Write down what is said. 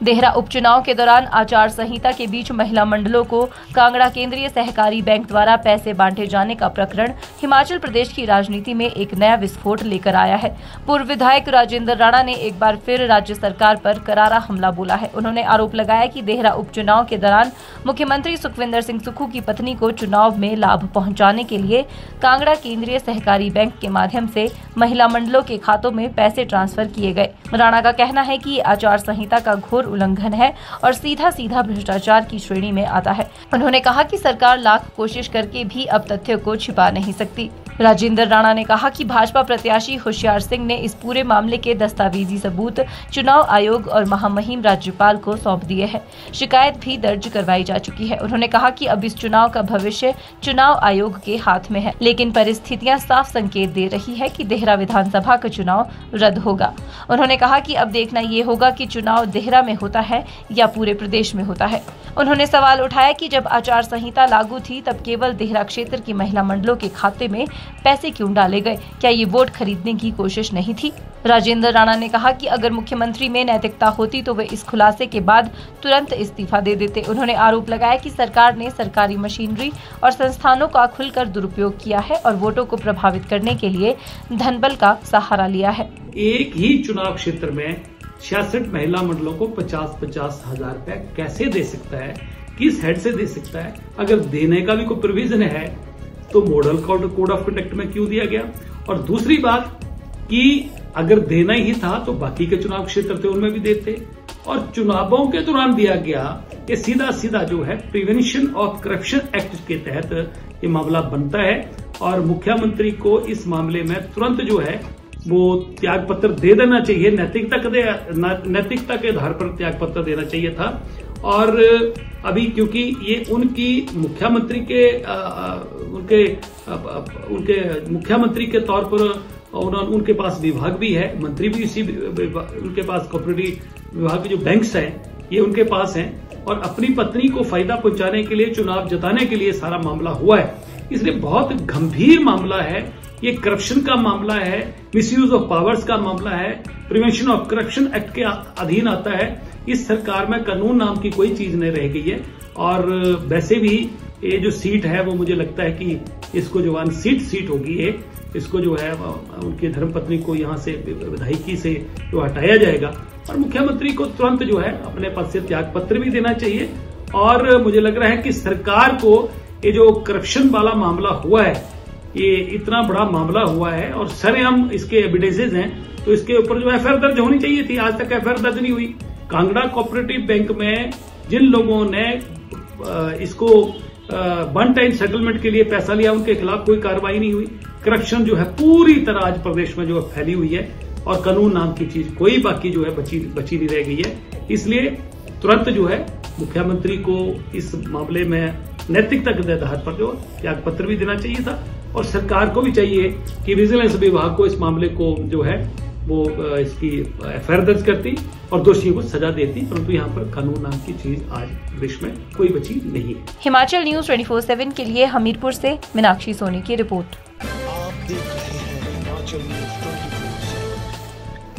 देहरा उपचुनाव के दौरान आचार संहिता के बीच महिला मंडलों को कांगड़ा केंद्रीय सहकारी बैंक द्वारा पैसे बांटे जाने का प्रकरण हिमाचल प्रदेश की राजनीति में एक नया विस्फोट लेकर आया है। पूर्व विधायक राजेंद्र राणा ने एक बार फिर राज्य सरकार पर करारा हमला बोला है। उन्होंने आरोप लगाया कि देहरा उपचुनाव के दौरान मुख्यमंत्री सुखविंदर सिंह सुक्खू की पत्नी को चुनाव में लाभ पहुंचाने के लिए कांगड़ा केंद्रीय सहकारी बैंक के माध्यम से महिला मंडलों के खातों में पैसे ट्रांसफर किए गए। राणा का कहना है कि आचार संहिता का घोर उल्लंघन है और सीधा भ्रष्टाचार की श्रेणी में आता है। उन्होंने कहा कि सरकार लाख कोशिश करके भी अब तथ्यों को छिपा नहीं सकती। राजेंद्र राणा ने कहा कि भाजपा प्रत्याशी होशियार सिंह ने इस पूरे मामले के दस्तावेजी सबूत चुनाव आयोग और महामहिम राज्यपाल को सौंप दिए हैं। शिकायत भी दर्ज करवाई जा चुकी है। उन्होंने कहा कि अब इस चुनाव का भविष्य चुनाव आयोग के हाथ में है, लेकिन परिस्थितियां साफ संकेत दे रही है कि देहरा विधानसभा का चुनाव रद्द होगा। उन्होंने कहा कि अब देखना ये होगा कि चुनाव देहरा में होता है या पूरे प्रदेश में होता है। उन्होंने सवाल उठाया कि जब आचार संहिता लागू थी तब केवल देहरा क्षेत्र की महिला मंडलों के खाते में पैसे क्यों डाले गए? क्या ये वोट खरीदने की कोशिश नहीं थी? राजेंद्र राणा ने कहा कि अगर मुख्यमंत्री में नैतिकता होती तो वे इस खुलासे के बाद तुरंत इस्तीफा दे देते। उन्होंने आरोप लगाया कि सरकार ने सरकारी मशीनरी और संस्थानों का खुलकर दुरुपयोग किया है और वोटों को प्रभावित करने के लिए धनबल का सहारा लिया है। एक ही चुनाव क्षेत्र में 66 महिला मंडलों को 50-50 हजार रुपए कैसे दे सकता है? किस हेड से दे सकता है? अगर देने का भी कोई प्रोविजन है तो मॉडल कोड ऑफ कंडक्ट में क्यों दिया गया? और दूसरी बात कि अगर देना ही था तो बाकी के चुनाव क्षेत्र थे उनमें भी देते। और चुनावों के दौरान दिया गया ये सीधा जो है प्रिवेंशन ऑफ करप्शन एक्ट के तहत ये मामला बनता है और मुख्यमंत्री को इस मामले में तुरंत जो है वो त्याग पत्र दे देना चाहिए। नैतिकता के आधार पर त्याग पत्र देना चाहिए था। और अभी क्योंकि ये उनकी मुख्यमंत्री के उनके मुख्यमंत्री के तौर पर उनके पास विभाग भी है, मंत्री भी इसी उनके पास कॉर्पोरेटिव विभाग के जो बैंक्स हैं ये उनके पास हैं और अपनी पत्नी को फायदा पहुंचाने के लिए चुनाव जताने के लिए सारा मामला हुआ है। इसलिए बहुत गंभीर मामला है। ये करप्शन का मामला है, मिसयूज ऑफ पावर्स का मामला है, प्रिवेंशन ऑफ करप्शन एक्ट के अधीन आता है। इस सरकार में कानून नाम की कोई चीज नहीं रह गई है। और वैसे भी ये जो सीट है वो मुझे लगता है कि इसको जो अनसीट सीट होगी ये, इसको जो है उनकी धर्मपत्नी को यहाँ से विधायकी से जो हटाया जाएगा और मुख्यमंत्री को तुरंत जो है अपने पद से त्याग पत्र भी देना चाहिए। और मुझे लग रहा है कि सरकार को ये जो करप्शन वाला मामला हुआ है, ये इतना बड़ा मामला हुआ है और सरेआम इसके एविडेंसेस हैं, तो इसके ऊपर जो एफआईआर दर्ज होनी चाहिए थी। आज तक एफआईआर दर्ज नहीं हुई। कांगड़ा कोऑपरेटिव बैंक में जिन लोगों ने इसको वन टाइम सेटलमेंट के लिए पैसा लिया उनके खिलाफ कोई कार्रवाई नहीं हुई। करप्शन जो है पूरी तरह आज प्रदेश में जो है फैली हुई है और कानून नाम की चीज कोई बाकी जो है बची नहीं रह गई है। इसलिए तुरंत जो है मुख्यमंत्री को इस मामले में नैतिकता के आधार पर जो त्याग पत्र भी देना चाहिए था और सरकार को भी चाहिए कि विजिलेंस विभाग को इस मामले को जो है वो इसकी एफआईआर दर्ज करती और दोषियों को सजा देती। परंतु यहाँ पर कानून नाम की चीज आज देश में कोई बची नहीं है। हिमाचल न्यूज 24/7 के लिए हमीरपुर से मीनाक्षी सोनी की रिपोर्ट। आप देख रहे हैं हिमाचल न्यूज 24/7।